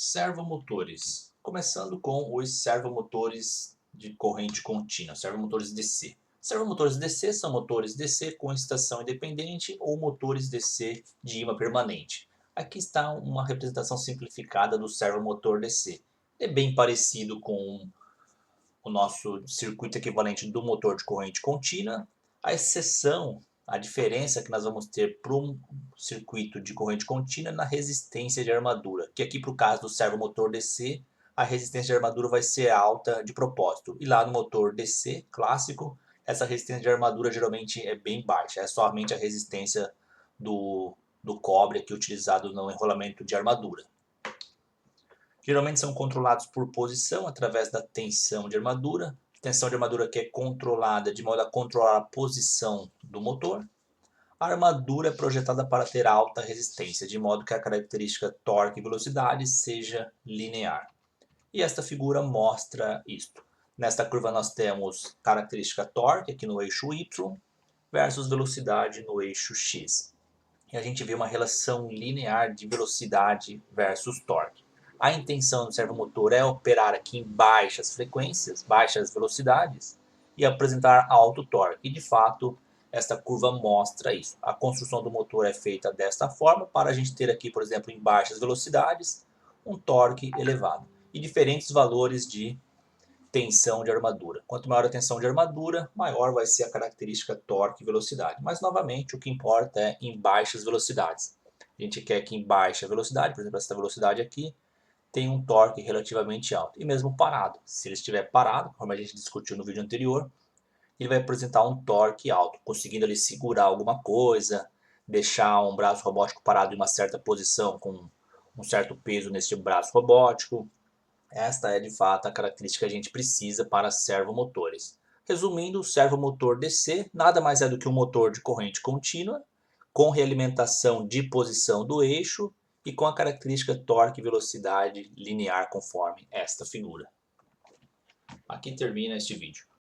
Servomotores. Começando com os servomotores de corrente contínua, servomotores DC. Servomotores DC são motores DC com estação independente ou motores DC de ímã permanente. Aqui está uma representação simplificada do servomotor DC. É bem parecido com o nosso circuito equivalente do motor de corrente contínua. A exceção, a diferença que nós vamos ter para um circuito de corrente contínua é na resistência de armadura, que aqui para o caso do servomotor DC, a resistência de armadura vai ser alta de propósito. E lá no motor DC clássico, essa resistência de armadura geralmente é bem baixa, é somente a resistência do cobre aqui utilizado no enrolamento de armadura. Geralmente são controlados por posição através da tensão de armadura. Tensão de armadura que é controlada de modo a controlar a posição do motor. A armadura é projetada para ter alta resistência, de modo que a característica torque e velocidade seja linear. E esta figura mostra isto. Nesta curva nós temos característica torque aqui no eixo Y versus velocidade no eixo X. E a gente vê uma relação linear de velocidade versus torque. A intenção do servomotor é operar aqui em baixas frequências, baixas velocidades e apresentar alto torque. E de fato, esta curva mostra isso. A construção do motor é feita desta forma para a gente ter aqui, por exemplo, em baixas velocidades, um torque elevado e diferentes valores de tensão de armadura. Quanto maior a tensão de armadura, maior vai ser a característica torque e velocidade. Mas novamente, o que importa é em baixas velocidades. A gente quer que em baixa velocidade, por exemplo, essa velocidade aqui, tem um torque relativamente alto. E mesmo parado. Se ele estiver parado, como a gente discutiu no vídeo anterior, ele vai apresentar um torque alto, conseguindo ali segurar alguma coisa, deixar um braço robótico parado em uma certa posição com um certo peso nesse braço robótico. Esta é de fato a característica que a gente precisa para servomotores. Resumindo, o servomotor DC nada mais é do que um motor de corrente contínua, com realimentação de posição do eixo e com a característica torque e velocidade linear conforme esta figura. Aqui termina este vídeo.